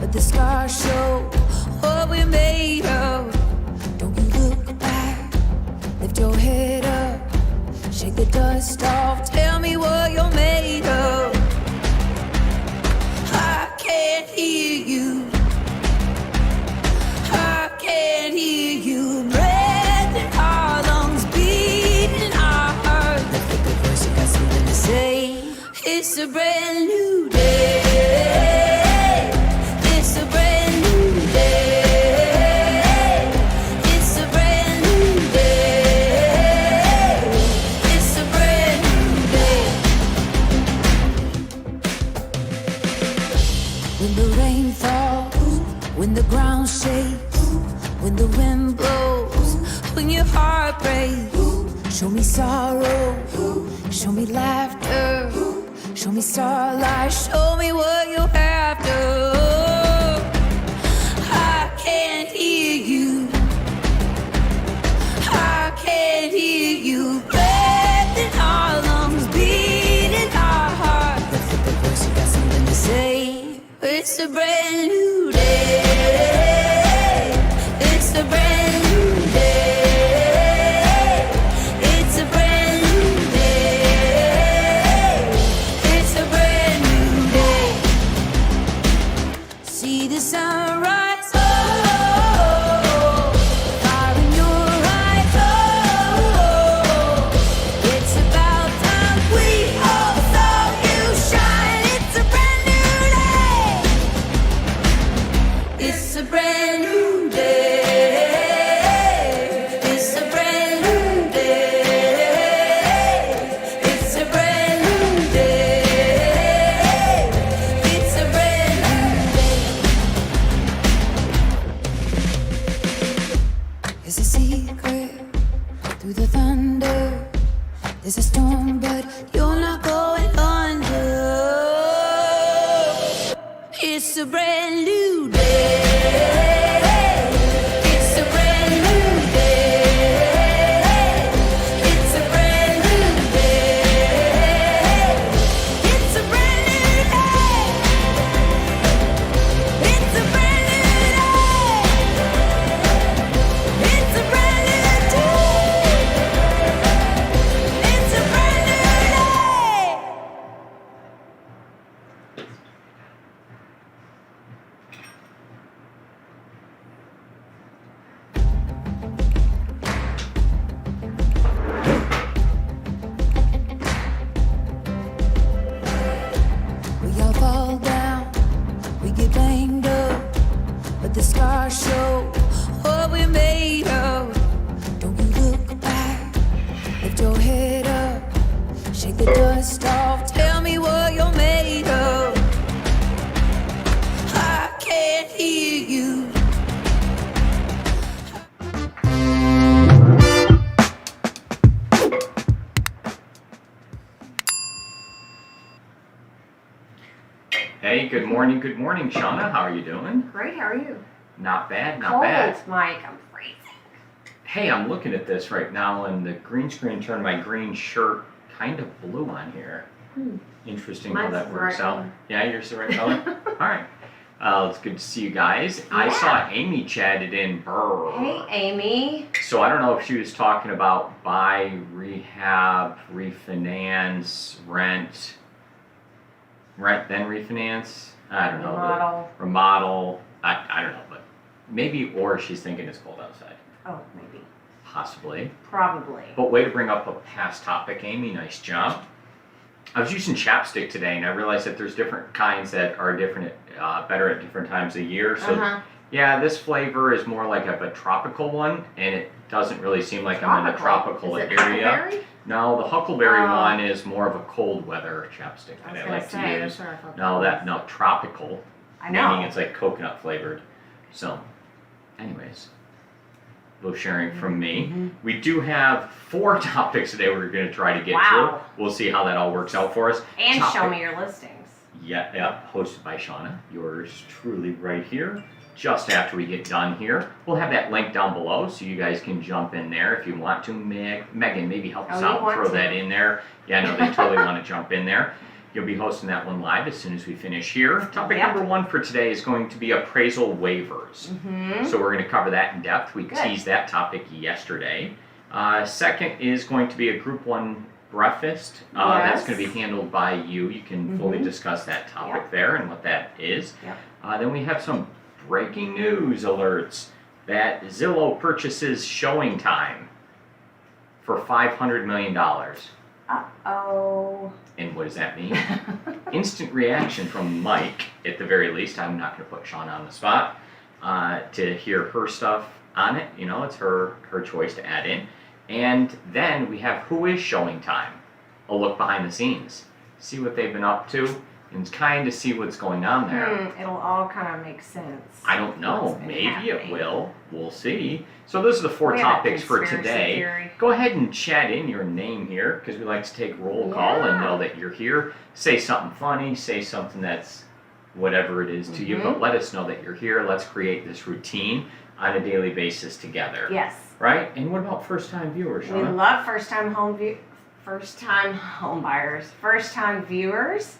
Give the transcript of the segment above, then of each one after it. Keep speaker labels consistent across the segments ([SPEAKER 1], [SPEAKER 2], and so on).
[SPEAKER 1] but the scars show what we're made of. Don't you look back, lift your head up, shake the dust off, tell me what you're made of. I can't hear you, I can't hear you. Breath in our lungs, beating our heart. Lift up your voice, you got something to say. It's a brand new day. It's a brand new day. It's a brand new day. It's a brand new day. When the rain falls, when the ground shakes, when the wind blows, when your heart breaks, show me sorrow, show me laughter, show me starlight, show me what you're after. I can't hear you, I can't hear you. Breath in our lungs, beating our heart. Lift up the voice, you got something to say. It's a brand new day. It's a brand new day. It's a brand new day. It's a brand new day. See the sunrise, oh, fire in your eyes, oh. It's about time we all saw you shine. It's a brand new day. It's a brand new day. It's a brand new day. It's a brand new day. It's a brand new day. There's a secret through the thunder. There's a storm, but you're not going under. It's a brand new day. It's a brand new day. It's a brand new day. It's a brand new day. It's a brand new day. It's a brand new day. It's a brand new day. We all fall down, we get banged up, but the scars show what we're made of. Don't you look back, lift your head up, shake the dust off, tell me what you're made of. I can't hear you.
[SPEAKER 2] Hey, good morning, Shana. How are you doing?
[SPEAKER 3] Great, how are you?
[SPEAKER 2] Not bad, not
[SPEAKER 3] Cold,
[SPEAKER 2] bad.
[SPEAKER 3] Mike, I'm freezing.
[SPEAKER 2] Hey, I'm looking at this right now, and the green screen turned my green shirt kind of blue on here. Interesting how
[SPEAKER 3] Mine's
[SPEAKER 2] that
[SPEAKER 3] the
[SPEAKER 2] works
[SPEAKER 3] right
[SPEAKER 2] out.
[SPEAKER 3] color.
[SPEAKER 2] Yeah, yours the right color? All right. It's good to see you guys. I
[SPEAKER 3] Yeah.
[SPEAKER 2] saw Amy chatted in. Brr.
[SPEAKER 3] Hey, Amy.
[SPEAKER 2] So I don't know if she was talking about buy, rehab, refinance, rent, then refinance. I don't know.
[SPEAKER 3] Remodel.
[SPEAKER 2] Remodel. I don't know, but maybe, or she's thinking it's cold outside.
[SPEAKER 3] Oh, maybe.
[SPEAKER 2] Possibly.
[SPEAKER 3] Probably.
[SPEAKER 2] But way to bring up a past topic, Amy. Nice job. I was using chapstick today, and I realized that there's different kinds that are different, better at different times of year. So, yeah, this flavor is more like a tropical one, and it doesn't really seem like I'm in a tropical
[SPEAKER 3] Is it
[SPEAKER 2] area.
[SPEAKER 3] huckleberry?
[SPEAKER 2] No, the huckleberry one is more of a cold weather chapstick
[SPEAKER 3] I
[SPEAKER 2] that
[SPEAKER 3] was
[SPEAKER 2] I
[SPEAKER 3] gonna
[SPEAKER 2] like
[SPEAKER 3] say,
[SPEAKER 2] to
[SPEAKER 3] that's
[SPEAKER 2] use.
[SPEAKER 3] what I thought
[SPEAKER 2] No,
[SPEAKER 3] that
[SPEAKER 2] no, tropical.
[SPEAKER 3] I know.
[SPEAKER 2] Meaning it's like coconut flavored. So, anyways, a little sharing from me. We do have 4 topics today we're going to try to get
[SPEAKER 3] Wow.
[SPEAKER 2] to. We'll see how that all works out for us.
[SPEAKER 3] And
[SPEAKER 2] Topic-
[SPEAKER 3] show me your listings.
[SPEAKER 2] Yeah, hosted by Shana. Yours truly right here. Just after we get done here. We'll have that link down below so you guys can jump in there if you want to. Megan, maybe help us
[SPEAKER 3] Oh, you
[SPEAKER 2] out and
[SPEAKER 3] want
[SPEAKER 2] throw
[SPEAKER 3] to.
[SPEAKER 2] that in there. Yeah, no, they totally want to jump in there. You'll be hosting that one live as soon as we finish here. Topic
[SPEAKER 3] Yep.
[SPEAKER 2] number 1 for today is going to be appraisal waivers. So we're going to cover that in depth. We teased that topic yesterday. Second is going to be a group 1 breakfast. That's going to be handled by you. You can fully discuss that topic there and what that is. Then we have some breaking news alerts that Zillow purchases ShowingTime for $500 million.
[SPEAKER 3] Uh-oh.
[SPEAKER 2] And what does that mean? Instant reaction from Mike, at the very least. I'm not going to put Shana on the spot to hear her stuff on it. You know, it's her choice to add in. And then we have Who is ShowingTime? A look behind the scenes. See what they've been up to and kind of see what's going on there.
[SPEAKER 3] It'll all kind of make sense.
[SPEAKER 2] I don't know.
[SPEAKER 3] What's been
[SPEAKER 2] Maybe
[SPEAKER 3] happening.
[SPEAKER 2] it will. We'll see. So those are the 4
[SPEAKER 3] We have a
[SPEAKER 2] topics for
[SPEAKER 3] conspiracy
[SPEAKER 2] today.
[SPEAKER 3] theory.
[SPEAKER 2] Go ahead and chat in your name here because we like to take roll call and know that you're here. Say something funny. Say something that's whatever it is to you, but let us know that you're here. Let's create this routine on a daily basis together.
[SPEAKER 3] Yes.
[SPEAKER 2] Right? And what about first-time viewers,
[SPEAKER 3] We
[SPEAKER 2] Shana?
[SPEAKER 3] love first-time home buyers, first-time viewers.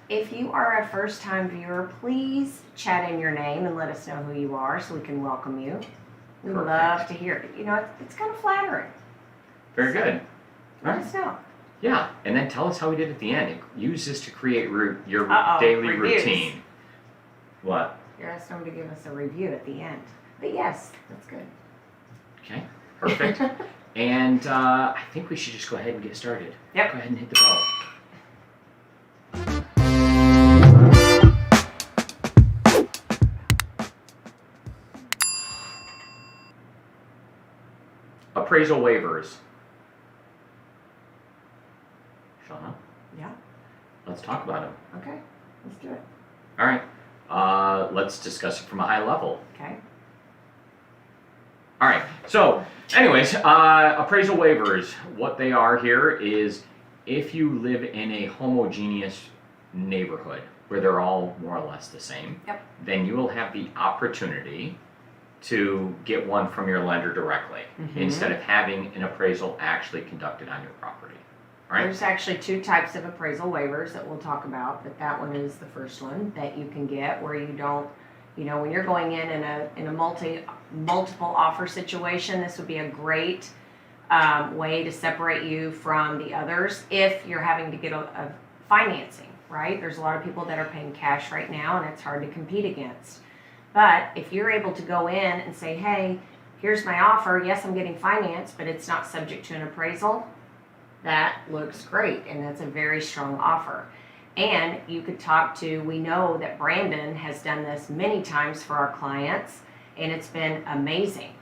[SPEAKER 3] If you are a first-time viewer, please chat in your name and let us know who you are so we can welcome you. We
[SPEAKER 2] Perfect.
[SPEAKER 3] love to hear it. You know, it's kind of flattering.
[SPEAKER 2] Very good.
[SPEAKER 3] Let us know.
[SPEAKER 2] Yeah, and then tell us how we did at the end. Use this to create your
[SPEAKER 3] Uh-oh,
[SPEAKER 2] daily
[SPEAKER 3] reviews.
[SPEAKER 2] routine. What?
[SPEAKER 3] You're asking them to give us a review at the end. But yes, that's good.
[SPEAKER 2] Okay, perfect. And I think we should just go ahead and get started.
[SPEAKER 3] Yep.
[SPEAKER 2] Go ahead and hit the bell. Appraisal waivers. Shana,
[SPEAKER 3] Yeah.
[SPEAKER 2] let's talk about them.
[SPEAKER 3] Okay. Let's do it.
[SPEAKER 2] All right. Let's discuss it from a high level.
[SPEAKER 3] Okay.
[SPEAKER 2] All right. So, anyways, appraisal waivers. What they are here is if you live in a homogeneous neighborhood where they're all more or less the same,
[SPEAKER 3] Yep.
[SPEAKER 2] then you will have the opportunity to get one from your lender directly instead of having an appraisal actually conducted on your property. All right.
[SPEAKER 3] There's actually 2 types of appraisal waivers that we'll talk about, but that one is the first one that you can get where you don't, you know, when you're going in a multiple offer situation, this would be a great way to separate you from the others if you're having to get a financing, right? There's a lot of people that are paying cash right now and it's hard to compete against. But if you're able to go in and say, hey, here's my offer, yes, I'm getting financed, but it's not subject to an appraisal, that looks great, and that's a very strong offer. And you could talk to, we know that Brandon has done this many times for our clients, and it's been amazing.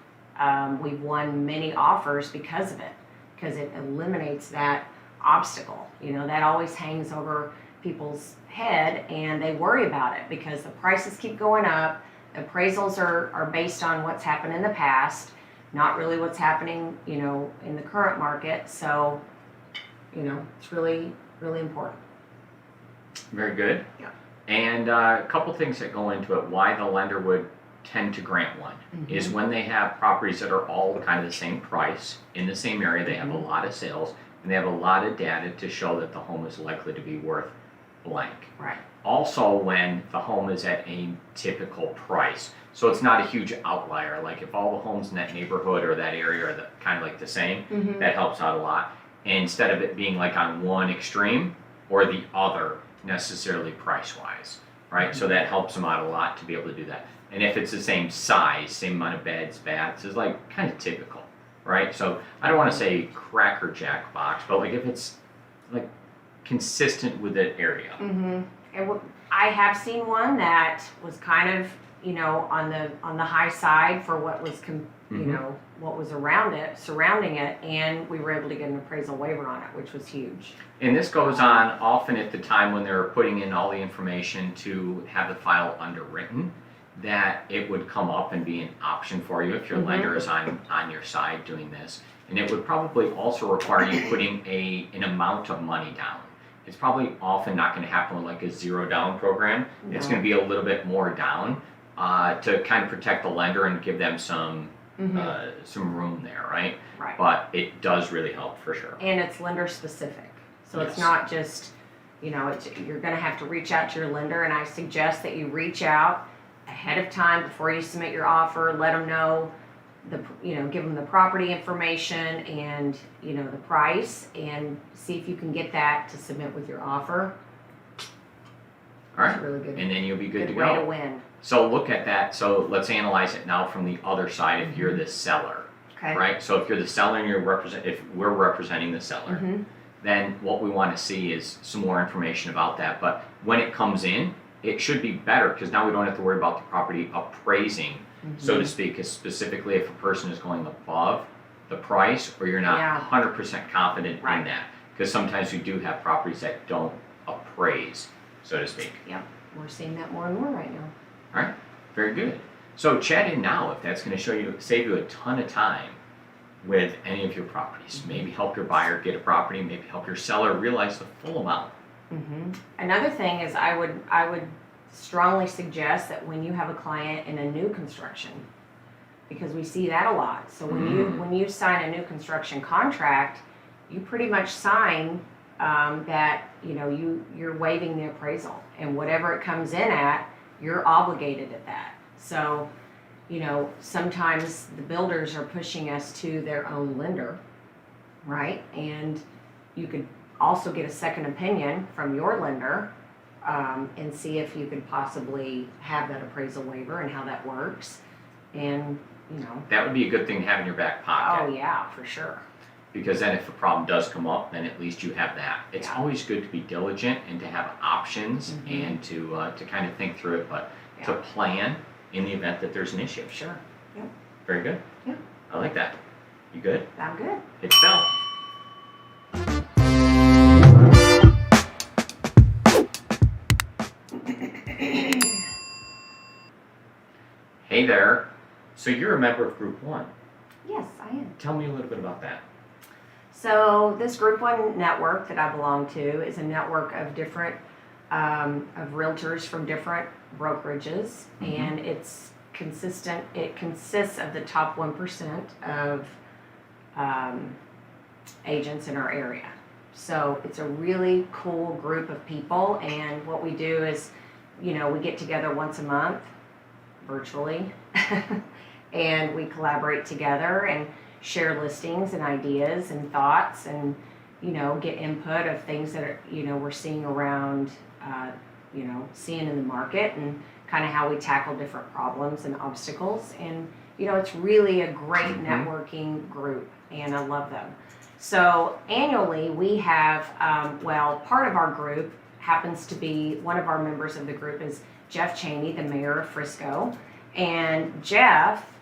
[SPEAKER 3] We've won many offers because of it, because it eliminates that obstacle. You know, that always hangs over people's head, and they worry about it because the prices keep going up. Appraisals are based on what's happened in the past, not really what's happening, you know, in the current market. So, you know, it's really, really important.
[SPEAKER 2] Very good.
[SPEAKER 3] Yeah.
[SPEAKER 2] And a couple things that go into it, why the lender would tend to grant one, is when they have properties that are all kind of the same price, in the same area, they have a lot of sales, and they have a lot of data to show that the home is likely to be worth blank.
[SPEAKER 3] Right.
[SPEAKER 2] Also, when the home is at a typical price. So it's not a huge outlier. Like if all the homes in that neighborhood or that area are kind of like the same, that helps out a lot. And instead of it being like on one extreme or the other necessarily price-wise, right? So that helps them out a lot to be able to do that. And if it's the same size, same amount of beds, baths, it's like kind of typical, right? So I don't want to say cracker jack box, but like if it's like consistent with that area.
[SPEAKER 3] And I have seen one that was kind of, you know, on the high side for what was, you know, what was around it, surrounding it, and we were able to get an appraisal waiver on it, which was huge.
[SPEAKER 2] And this goes on often at the time when they're putting in all the information to have the file underwritten, that it would come up and be an option for you if your lender is on your side doing this. And it would probably also require you putting an amount of money down. It's probably often not going to happen with like a zero down program. It's going to be a little bit more down to kind of protect the lender and give them some room there, right?
[SPEAKER 3] Right.
[SPEAKER 2] But it does really help for sure.
[SPEAKER 3] And it's lender specific. So
[SPEAKER 2] Yes.
[SPEAKER 3] it's not just, you're gonna have to reach out to your lender, and I suggest that you reach out ahead of time before you submit your offer, let them know give them the property information and, the price, and see if you can get that to submit with your offer.
[SPEAKER 2] All right,
[SPEAKER 3] It's really good.
[SPEAKER 2] and then you'll be good to
[SPEAKER 3] way to
[SPEAKER 2] go.
[SPEAKER 3] win.
[SPEAKER 2] So look at that. So let's analyze it now from the other side. If you're the seller,
[SPEAKER 3] Okay.
[SPEAKER 2] right? So if you're the seller and if we're representing the seller,
[SPEAKER 3] Mhm.
[SPEAKER 2] then what we want to see is some more information about that. But when it comes in, it should be better because now we don't have to worry about the property appraising, so to speak, specifically if a person is going above the price or you're not
[SPEAKER 3] Yeah.
[SPEAKER 2] 100% confident in
[SPEAKER 3] Right.
[SPEAKER 2] that. Because sometimes we do have properties that don't appraise, so to speak.
[SPEAKER 3] Yep, we're seeing that more and more right now.
[SPEAKER 2] All right, very good. So chat in now if that's going to save you a ton of time with any of your properties. Maybe help your buyer get a property, maybe help your seller realize the full amount.
[SPEAKER 3] Another thing is I would strongly suggest that when you have a client in a new construction, because we see that a lot. So when you sign a new construction contract, you pretty much sign that you're waiving the appraisal, and whatever it comes in at, you're obligated at that. So sometimes the builders are pushing us to their own lender, right? And you could also get a second opinion from your lender and see if you could possibly have that appraisal waiver and how that works. And,
[SPEAKER 2] That would be a good thing to have in your back pocket.
[SPEAKER 3] oh yeah, for sure.
[SPEAKER 2] Because then if a problem does come up, then at least you have that. It's
[SPEAKER 3] Yeah.
[SPEAKER 2] always good to be diligent and to have options and to kind of think through it, but to plan in the event that there's an issue.
[SPEAKER 3] Sure. Yep.
[SPEAKER 2] Very good.
[SPEAKER 3] Yeah.
[SPEAKER 2] I like that. You good?
[SPEAKER 3] I'm good.
[SPEAKER 2] Hit the bell. Hey there. So you're a member of Group 1.
[SPEAKER 3] Yes, I am.
[SPEAKER 2] Tell me a little bit about that.
[SPEAKER 3] So this Group 1 network that I belong to is a network of different of realtors from different brokerages, and it's consistent. It consists of the top 1% of agents in our area. So it's a really cool group of people, and what we do is, we get together once a month, virtually, and we collaborate together and share listings and ideas and thoughts, and get input of things that are we're seeing around, seeing in the market, and kind of how we tackle different problems and obstacles. And it's really a great networking group, and I love them. So annually we have part of our group happens to be, one of our members of the group is Jeff Cheney, the mayor of Frisco. And Jeff,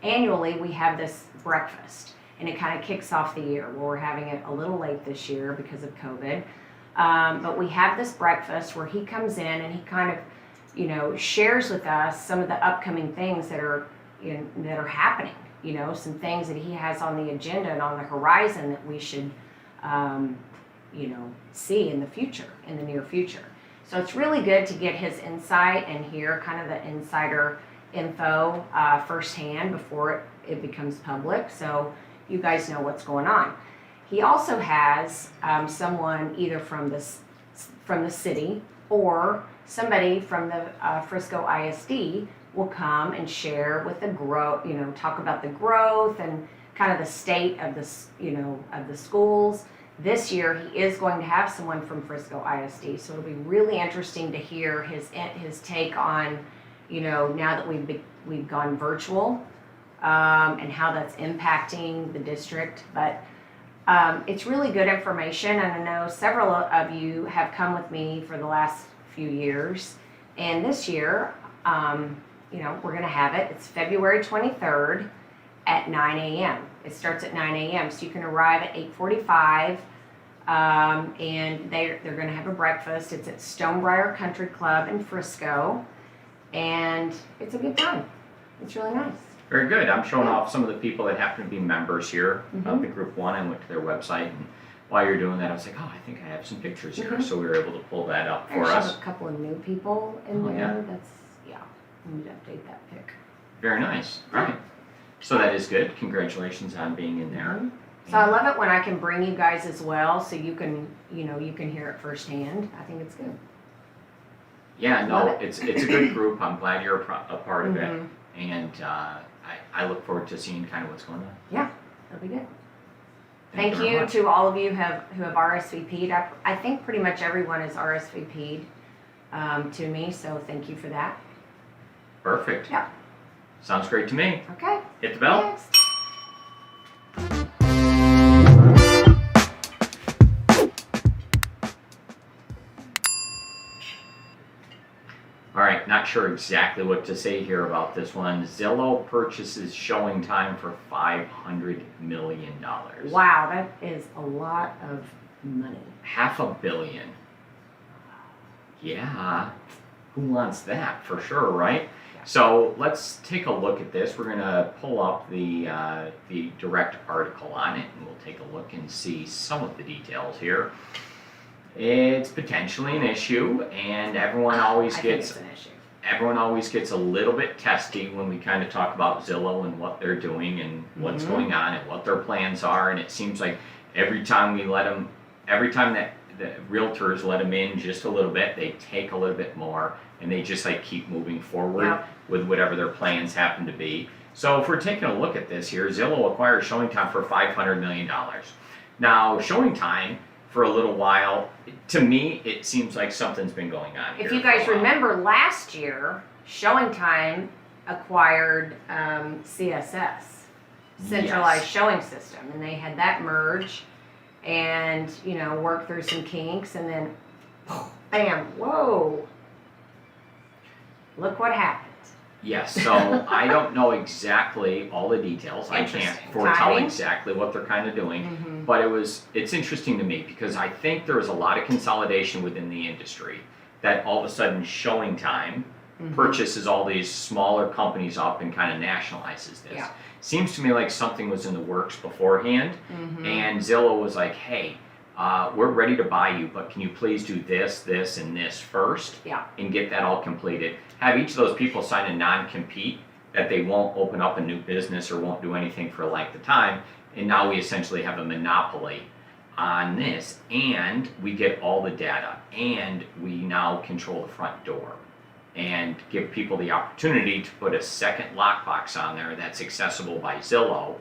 [SPEAKER 3] annually we have this breakfast, and it kind of kicks off the year. Well, we're having it a little late this year because of COVID. But we have this breakfast where he comes in and he kind of, shares with us some of the upcoming things that are happening, some things that he has on the agenda and on the horizon that we should, see in the future, in the near future. So it's really good to get his insight and hear kind of the insider info firsthand before it becomes public, so you guys know what's going on. He also has someone either from the city or somebody from the Frisco ISD will come and share with the growth, talk about the growth and kind of the state of of the schools. This year he is going to have someone from Frisco ISD, so it'll be really interesting to hear his take on, now that we've gone virtual, and how that's impacting the district. But it's really good information, and I know several of you have come with me for the last few years, and this year, we're going to have it. It's February 23rd at 9 a.m. It starts at 9 a.m. so you can arrive at 8:45, and they're going to have a breakfast. It's at Stonebriar Country Club in Frisco, and it's a good time. It's really nice.
[SPEAKER 2] Very good. I'm showing off some of the people that happen to be members here of the Group 1. I went to their website, and while you're doing that, I was like, oh, I think I have some pictures here. So we were able to pull that up for
[SPEAKER 3] I
[SPEAKER 2] us.
[SPEAKER 3] have a couple of new people in there.
[SPEAKER 2] Yeah.
[SPEAKER 3] I need to update that pic.
[SPEAKER 2] Very nice. All right. So that is good. Congratulations on being in there.
[SPEAKER 3] So I love it when I can bring you guys as well, so you can, you can hear it firsthand. I think it's good.
[SPEAKER 2] Yeah,
[SPEAKER 3] Love
[SPEAKER 2] no,
[SPEAKER 3] it.
[SPEAKER 2] it's a good group. I'm glad you're a part of it,
[SPEAKER 3] Mhm.
[SPEAKER 2] and I look forward to seeing kind of what's going on.
[SPEAKER 3] Yeah, that'll be good.
[SPEAKER 2] Thank
[SPEAKER 3] Thank
[SPEAKER 2] very
[SPEAKER 3] you
[SPEAKER 2] much.
[SPEAKER 3] to all of you who have RSVP'd. I think pretty much everyone is RSVP'd to me, so thank you for that.
[SPEAKER 2] Perfect.
[SPEAKER 3] Yeah.
[SPEAKER 2] Sounds great to me.
[SPEAKER 3] Okay.
[SPEAKER 2] Hit the bell.
[SPEAKER 3] Thanks.
[SPEAKER 2] All right, not sure exactly what to say here about this one. Zillow purchases ShowingTime for $500 million.
[SPEAKER 3] Wow, that is a lot of money.
[SPEAKER 2] $500 million. Yeah, who wants that for sure, right?
[SPEAKER 3] Yeah.
[SPEAKER 2] So let's take a look at this. We're gonna pull up the direct article on it, and we'll take a look and see some of the details here. It's potentially an issue, and everyone always
[SPEAKER 3] I think
[SPEAKER 2] gets
[SPEAKER 3] it's an issue.
[SPEAKER 2] everyone always gets a little bit testy when we kind of talk about Zillow and what they're doing and what's going on and what their plans are. And it seems like every time that the realtors let them in just a little bit, they take a little bit more, and they just like keep moving forward
[SPEAKER 3] Yep.
[SPEAKER 2] with whatever their plans happen to be. So if we're taking a look at this here, Zillow acquires ShowingTime for $500 million. Now, ShowingTime, for a little while, to me, it seems like something's been going on here.
[SPEAKER 3] If you
[SPEAKER 2] for a
[SPEAKER 3] guys
[SPEAKER 2] while.
[SPEAKER 3] remember last year, ShowingTime acquired CSS, Centralized
[SPEAKER 2] Yes.
[SPEAKER 3] Showing System, and they had that merge and, work through some kinks, and then, bam, whoa, look what happened.
[SPEAKER 2] Yes, so I don't know exactly all the details. I can't
[SPEAKER 3] Interesting.
[SPEAKER 2] foretell
[SPEAKER 3] Timing?
[SPEAKER 2] exactly what they're kind of doing,
[SPEAKER 3] Mhm.
[SPEAKER 2] but it's interesting to me because I think there was a lot of consolidation within the industry that all of a sudden ShowingTime purchases all these smaller companies up and kind of nationalizes this.
[SPEAKER 3] Yeah.
[SPEAKER 2] Seems to me like something was in the works beforehand, and Zillow was like, hey, we're ready to buy you, but can you please do this, this, and this first?
[SPEAKER 3] Yeah.
[SPEAKER 2] And get that all completed. Have each of those people sign a non-compete that they won't open up a new business or won't do anything for a length of time. And now we essentially have a monopoly on this, and we get all the data, and we now control the front door and give people the opportunity to put a second lockbox on there that's accessible by Zillow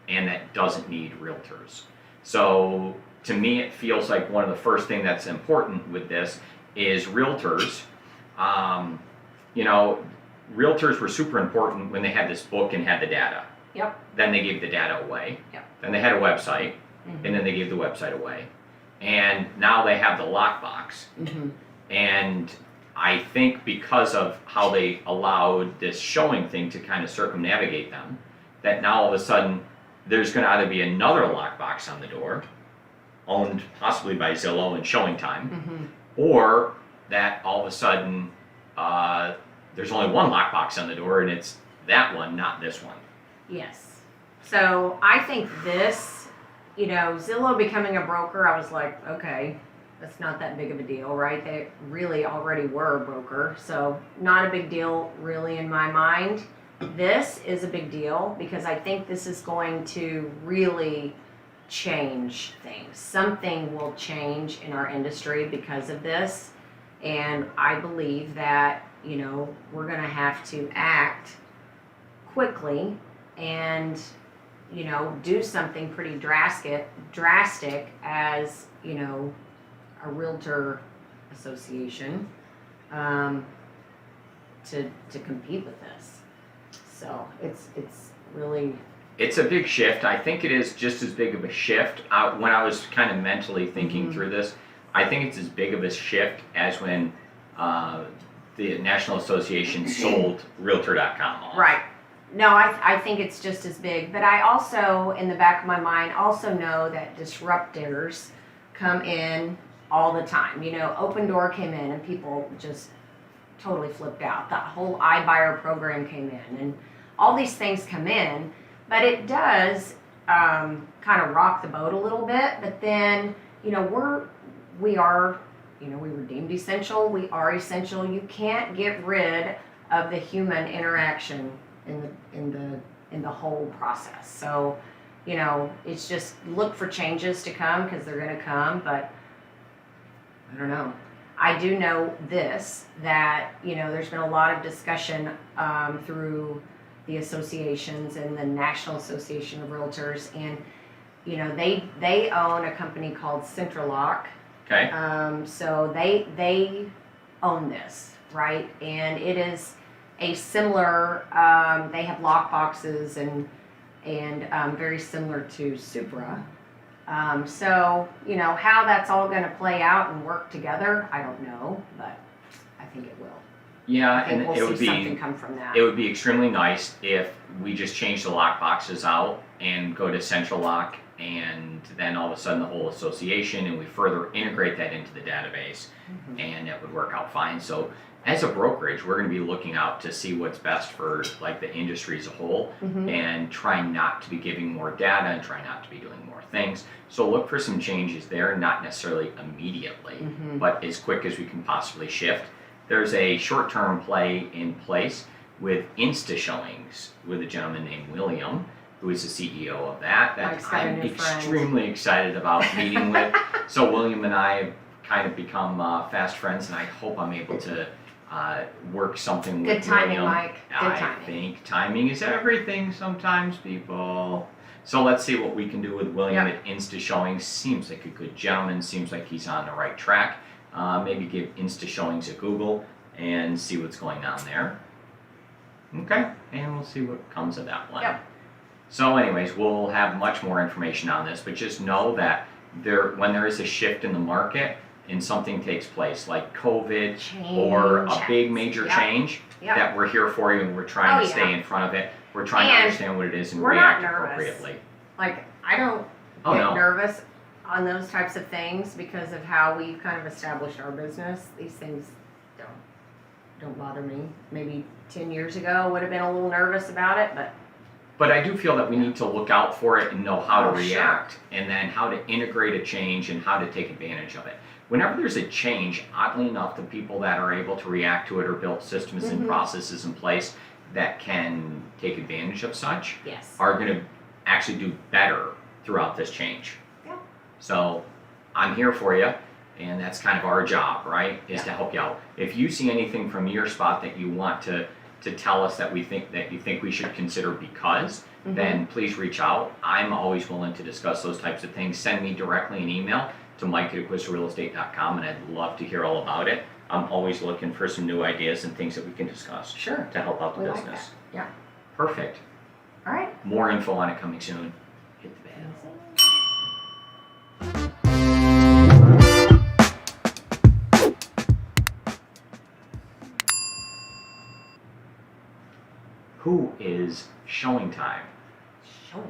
[SPEAKER 2] and that doesn't need realtors. So to me, it feels like one of the first things that's important with this is realtors. Realtors were super important when they had this book and had the data.
[SPEAKER 3] Yep.
[SPEAKER 2] Then they gave the data away.
[SPEAKER 3] Yep.
[SPEAKER 2] Then they had a website, and then they gave the website away. And now they have the lockbox. And I think because of how they allowed this showing thing to kind of circumnavigate them, that now all of a sudden there's going to either be another lockbox on the door, owned possibly by Zillow and ShowingTime, or that all of a sudden there's only one lockbox on the door, and it's that one, not this one.
[SPEAKER 3] Yes. So I think this, Zillow becoming a broker, I was like, okay, that's not that big of a deal, right? They really already were a broker, so not a big deal really in my mind. This is a big deal because I think this is going to really change things. Something will change in our industry because of this, and I believe that, we're going to have to act quickly and do something pretty drastic as a realtor association to compete with this. So it's really,
[SPEAKER 2] It's a big shift. I think it is just as big of a shift. When I was kind of mentally thinking through this, I think it's as big of a shift as when the National Association sold Realtor.com off.
[SPEAKER 3] right. No, I think it's just as big, but I also, in the back of my mind, also know that disruptors come in all the time. Open Door came in and people just totally flipped out. That whole iBuyer program came in, and all these things come in, but it does kind of rock the boat a little bit. But then, we were deemed essential. We are essential. You can't get rid of the human interaction in the whole process. So you know, it's just look for changes to come because they're going to come, but I don't know. I do know this, that, you know, there's been a lot of discussion through the associations and the National Association of Realtors, and, you know, they own a company called Centralock.
[SPEAKER 2] Okay.
[SPEAKER 3] So they own this, right? And it is a similar, they have lock boxes and very similar to Supra. So, you know, how that's all going to play out and work together, I don't know, but I think it will.
[SPEAKER 2] Yeah,
[SPEAKER 3] I think
[SPEAKER 2] and
[SPEAKER 3] we'll
[SPEAKER 2] it would
[SPEAKER 3] see
[SPEAKER 2] be
[SPEAKER 3] something come from that.
[SPEAKER 2] it would be extremely nice if we just change the lock boxes out and go to Central Lock, and then all of a sudden the whole association, and we further integrate that into the database, and it would work out fine. So as a brokerage, we're going to be looking out to see what's best for like the industry as a whole, and try not to be giving more data and try not to be doing more things. So look for some changes there, not necessarily immediately, but as quick as we can possibly shift. There's a short-term play in place with Insta Showings with a gentleman named William, who is the CEO of that I'm extremely excited about meeting with. So William and I have kind of become fast friends, and I hope I'm able to work something with
[SPEAKER 3] Good timing,
[SPEAKER 2] William.
[SPEAKER 3] Mike. Good
[SPEAKER 2] I
[SPEAKER 3] timing.
[SPEAKER 2] think timing is everything sometimes, people. So let's see what we can do with William at Insta Showings. Seems like a good gentleman, seems like he's on the right track. Maybe give Insta Showings a Google and see what's going on there. Okay, and we'll see what comes of that one.
[SPEAKER 3] Yep.
[SPEAKER 2] So anyways, we'll have much more information on this, but just know that when there is a shift in the market and something takes place, like COVID or a big major change, that we're here for you, and we're trying to stay in front of it. We're trying to understand what it is and react appropriately.
[SPEAKER 3] Like, I don't get nervous on those types of things because of how we've kind of established our business. These things don't bother me. Maybe 10 years ago I would have been a little nervous about it,
[SPEAKER 2] but I do feel that we need to look out for it and know how to react, and then how to integrate a change and how to take advantage of it. Whenever there's a change, oddly enough, the people that are able to react to it or build systems and processes in place that can take advantage of such are going to actually do better throughout this change.
[SPEAKER 3] Yeah.
[SPEAKER 2] So I'm here for you, and that's kind of our job, right? Is to help you out. If you see anything from your spot that you want to tell us that you think we should consider because, then please reach out. I'm always willing to discuss those types of things. Send me directly an email to mike@acquistorealestate.com, and I'd love to hear all about it. I'm always looking for some new ideas and things that we can discuss to help out the business.
[SPEAKER 3] Like that. Yeah.
[SPEAKER 2] Perfect.
[SPEAKER 3] All right.
[SPEAKER 2] More info on it coming soon. Hit the bell. Who is ShowingTime?
[SPEAKER 3] ShowingTime.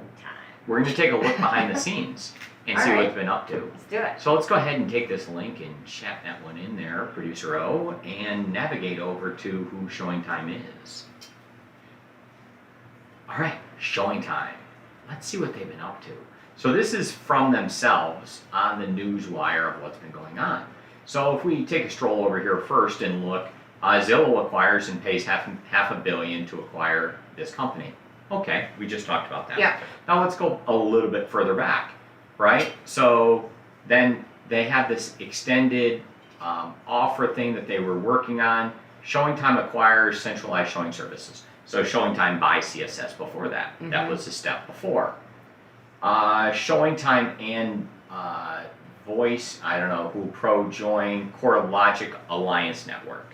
[SPEAKER 2] We're going to take a look behind the scenes and see what it's been up to.
[SPEAKER 3] Let's do it.
[SPEAKER 2] So let's go ahead and take this link and chat that one in there, Producer O, and navigate over to who ShowingTime is. All right, ShowingTime. Let's see what they've been up to. So this is from themselves on the news wire of what's been going on. So if we take a stroll over here first and look, Zillow acquires and pays half $500 million to acquire this company. Okay, we just talked about that.
[SPEAKER 3] Yeah.
[SPEAKER 2] Now let's go a little bit further back, right? So then they had this extended offer thing that they were working on. ShowingTime acquires centralized showing services. So ShowingTime buys CSS before that. That was the step before. ShowingTime and Voice, I don't know who, join CoreLogic Alliance Network.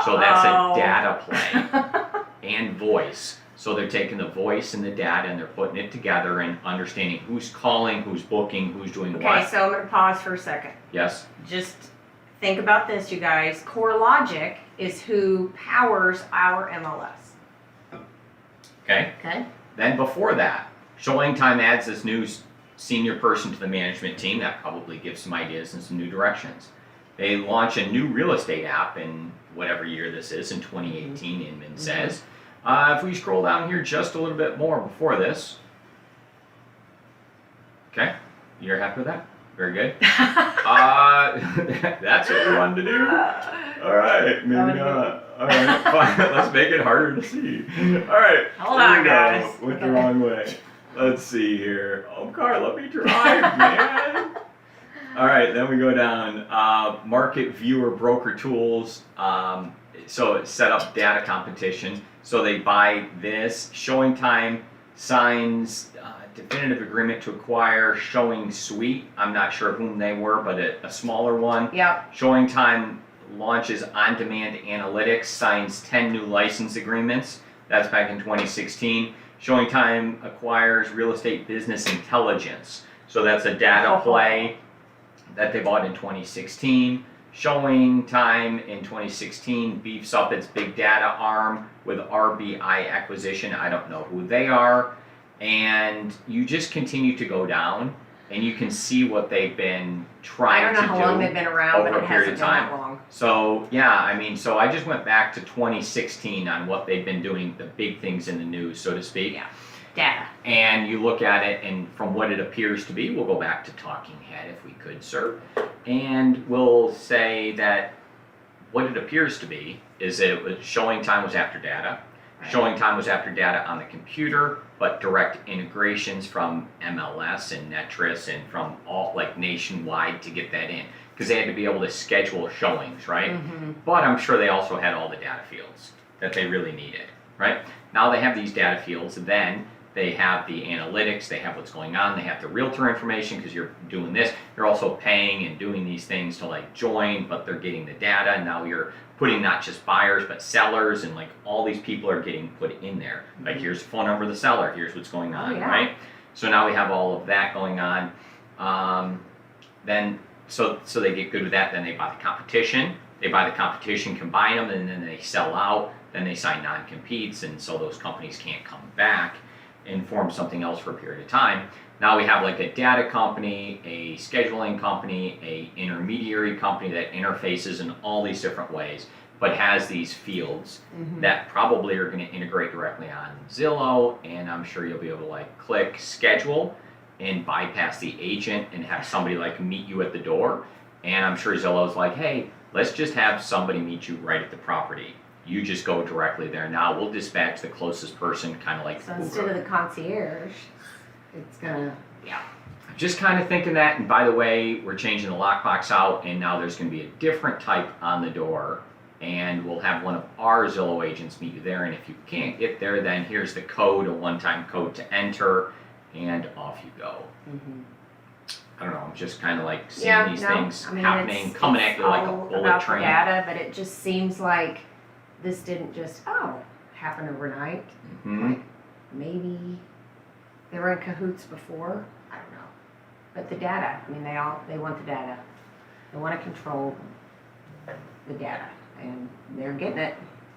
[SPEAKER 2] So that's a data play and voice. So they're taking the voice and the data and they're putting it together and understanding who's calling, who's booking, who's doing what.
[SPEAKER 3] Okay, so I'm going to pause for a second.
[SPEAKER 2] Yes.
[SPEAKER 3] Just think about this, you guys. CoreLogic is who powers our MLS.
[SPEAKER 2] Okay.
[SPEAKER 3] Okay.
[SPEAKER 2] Then before that, ShowingTime adds this new senior person to the management team that probably gives some ideas and some new directions. They launch a new real estate app in whatever year this is, in 2018, Inman says. If we scroll down here just a little bit more before this. Okay, you're happy with that? Very good. That's what we wanted to do. All right, maybe not. All right, fine. Let's make it harder to see. All right.
[SPEAKER 3] Hold on, guys.
[SPEAKER 2] Went the wrong way. Let's see here. Oh, car, let me drive, man. All right, then we go down. Market viewer broker tools. So it set up data competition. So they buy this. ShowingTime signs definitive agreement to acquire Showing Suite. I'm not sure whom they were, but a smaller one.
[SPEAKER 3] Yep.
[SPEAKER 2] ShowingTime launches on-demand analytics, signs 10 new license agreements. That's back in 2016. ShowingTime acquires real estate business intelligence. So that's a data play that they bought in 2016. ShowingTime in 2016 beefs up its big data arm with RBI acquisition. I don't know who they are. And you just continue to go down and you can see what they've been trying to do.
[SPEAKER 3] I don't know how long they've been around, but it hasn't been that long.
[SPEAKER 2] So yeah, I mean, so I just went back to 2016 on what they've been doing, the big things in the news, so to speak.
[SPEAKER 3] Yeah, data.
[SPEAKER 2] And you look at it, and from what it appears to be, we'll go back to talking head if we could, sir. And we'll say that what it appears to be is that it was ShowingTime was after data. Right. ShowingTime was after data on the computer, but direct integrations from MLS and Netris and from all, like, nationwide to get that in. Because they had to be able to schedule showings, right? Mm-hmm. But I'm sure they also had all the data fields that they really needed, right? Now they have these data fields, then they have the analytics, they have what's going on, they have the realtor information because you're doing this. You're also paying and doing these things to like join, but they're getting the data. Now you're putting not just buyers, but sellers, and like all these people are getting put in there. Mm-hmm. Like here's the phone number of the seller, here's what's going on, right? So now we have all of that going on. So they get good with that, then they buy the competition. They buy the competition, combine them, and then they sell out. Then they sign non-competes, and so those companies can't come back and form something else for a period of time. Now we have like a data company, a scheduling company, a intermediary company that interfaces in all these different ways, but has these fields that probably are going to integrate directly on Zillow, and I'm sure you'll be able to like click schedule and bypass the agent and have somebody like meet you at the door. And I'm sure Zillow's like, hey, let's just have somebody meet you right at the property. You just go directly there. Now we'll dispatch the closest person, kind of like
[SPEAKER 3] so Uber. Instead of the concierge, it's gonna,
[SPEAKER 2] I'm just kind of thinking that. And by the way, we're changing the lockbox out, and now there's going to be a different type on the door, and we'll have one of our Zillow agents meet you there. And if you can't get there, then here's the code, a one-time code to enter, and off you go. I don't know. I'm just kind of like seeing these things happening, coming at you like a bullet train.
[SPEAKER 3] The data, but it just seems like this didn't just happen overnight. Like maybe they were in cahoots before. I don't know. But the data. I mean, they want the data. They want to control the data, and they're getting it.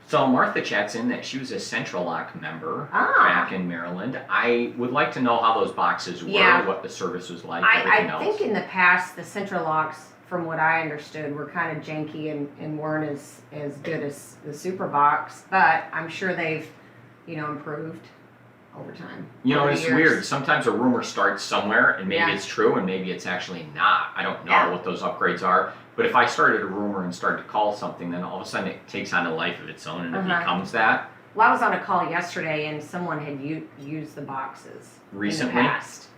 [SPEAKER 2] So Martha chats in that she was a Central Lock member back in Maryland. I would like to know how those boxes were, what the service was like, everything else.
[SPEAKER 3] I think in the past, the Central Locks, from what I understood, were kind of janky and weren't as good as the Super Box, but I'm sure they've, improved over time.
[SPEAKER 2] It's weird. Sometimes a rumor starts somewhere, and maybe it's true, and maybe it's actually not. I don't know what those upgrades are. But if I started a rumor and started to call something, then all of a sudden it takes on a life of its own, and it becomes that.
[SPEAKER 3] Well, I was on a call yesterday, and someone had used the boxes
[SPEAKER 2] recently.
[SPEAKER 3] In the past.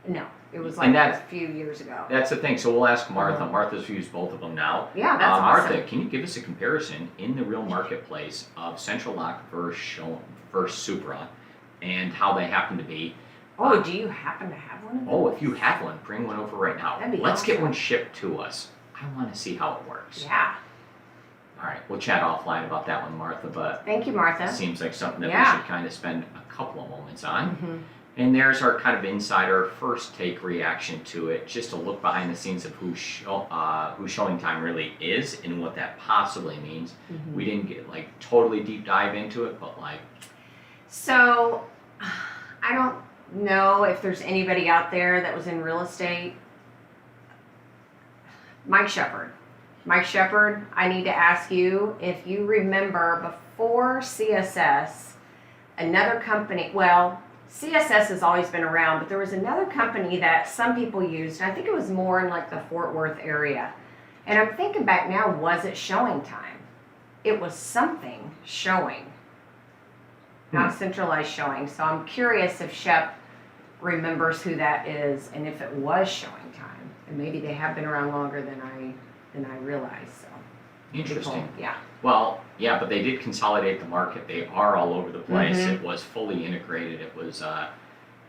[SPEAKER 3] No, it was like a few years ago.
[SPEAKER 2] That's the thing. So we'll ask Martha. Martha's used both of them now.
[SPEAKER 3] Yeah, that's awesome.
[SPEAKER 2] Martha, can you give us a comparison in the real marketplace of Central Lock versus Supra, and how they happen to be?
[SPEAKER 3] Oh, do you happen to have one of those?
[SPEAKER 2] Oh, if you have one, bring one over right now. Let's get one shipped to us. I want to see how it works.
[SPEAKER 3] Yeah.
[SPEAKER 2] All right, we'll chat offline about that one, Martha, but
[SPEAKER 3] thank you, Martha.
[SPEAKER 2] It seems like something that we should kind of spend a couple of moments on. And there's our kind of insider first take reaction to it, just a look behind the scenes of who ShowingTime really is and what that possibly means. We didn't get like totally deep dive into it, but like.
[SPEAKER 3] So, I don't know if there's anybody out there that was in real estate. Mike Shepard, I need to ask you if you remember before CSS, another company, CSS has always been around, but there was another company that some people used, and I think it was more in like the Fort Worth area. And I'm thinking back now, was it ShowingTime? It was something showing, not centralized showing. So I'm curious if Shep remembers who that is, and if it was ShowingTime, and maybe they have been around longer than I realized. So
[SPEAKER 2] Interesting.
[SPEAKER 3] Yeah.
[SPEAKER 2] Well, yeah, but they did consolidate the market. They are all over the place. It was fully integrated. It was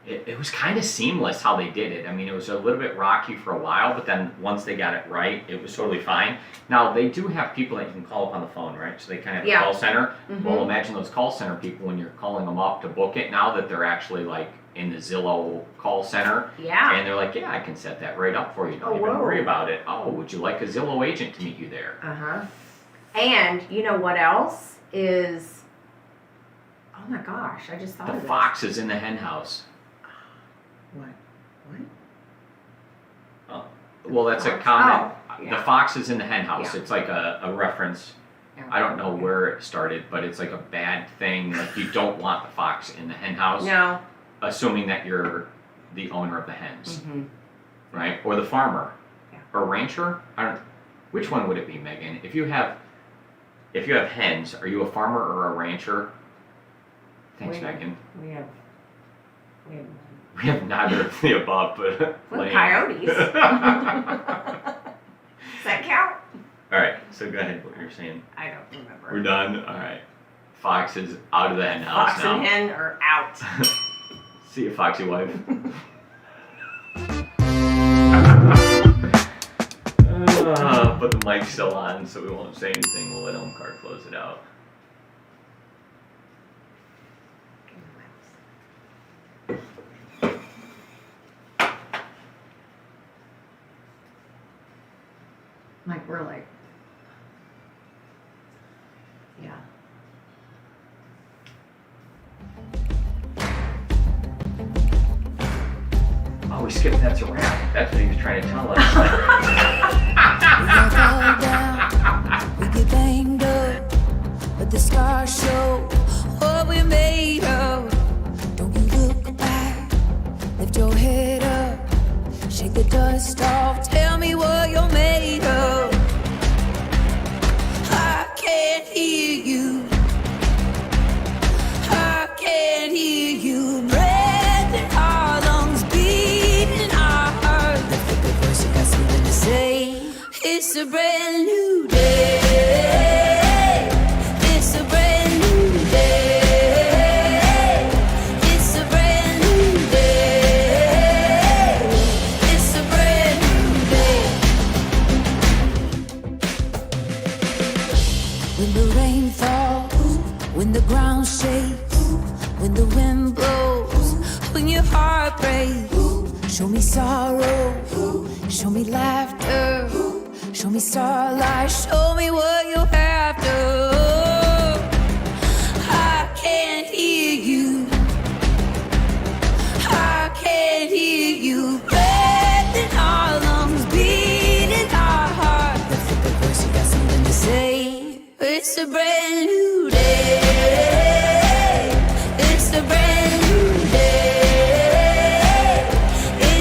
[SPEAKER 2] it was kind of seamless how they did it. I mean, it was a little bit rocky for a while, but then once they got it right, it was totally fine. Now, they do have people that you can call up on the phone, right? So they kind of have a call center. Well, imagine those call center people when you're calling them up to book it now that they're actually like in the Zillow call center.
[SPEAKER 3] Yeah.
[SPEAKER 2] And they're like, yeah, I can set that right up for you. Don't even worry about it. Oh, would you like a Zillow agent to meet you there?
[SPEAKER 3] And you know what else is, oh my gosh, I just thought of
[SPEAKER 2] The
[SPEAKER 3] this.
[SPEAKER 2] fox is in the hen house.
[SPEAKER 3] What?
[SPEAKER 2] Oh, well, that's a
[SPEAKER 3] Fox?
[SPEAKER 2] comment.
[SPEAKER 3] Oh, yeah.
[SPEAKER 2] The fox is in the hen house.
[SPEAKER 3] Yeah.
[SPEAKER 2] It's like a reference. I don't know where it started, but it's like a bad thing. Like you don't want the fox in the hen house.
[SPEAKER 3] No.
[SPEAKER 2] Assuming that you're the owner of the hens, right? Or the farmer, or rancher. I don't. Which one would it be, Megan? If you have hens, are you a farmer or a rancher? Thanks, Megan.
[SPEAKER 3] We have
[SPEAKER 2] We have neither of the above, but
[SPEAKER 3] coyotes. Does that count?
[SPEAKER 2] All right, so go ahead. What you're saying?
[SPEAKER 3] I don't remember.
[SPEAKER 2] We're done. All right. Fox is out of the hen house
[SPEAKER 3] Fox
[SPEAKER 2] now.
[SPEAKER 3] and hen are out.
[SPEAKER 2] See you, foxy wife. Put the mic still on, so we won't say anything. We'll let Elmcar close it out.
[SPEAKER 3] Like we're like, yeah.
[SPEAKER 2] Oh, we skipped That's a Wrap. That's what he was trying to tell us.
[SPEAKER 1] We got fall down, we get banged up, but the scars show what we're made of. Don't you look back, lift your head up, shake the dust off, tell me what you're made of. I can't hear you, I can't hear you. Breath in our lungs, beating our heart. Lift up your voice, you got something to say. It's a brand new day. It's a brand new day. It's a brand new day. It's a brand new day. When the rain falls, when the ground shakes, when the wind blows, when your heart breaks, show me sorrow, show me laughter. Show me starlight, show me what you're after. I can't hear you, I can't hear you. Breath in our lungs, beating our heart. Lift up your voice, you got something to say. It's a brand new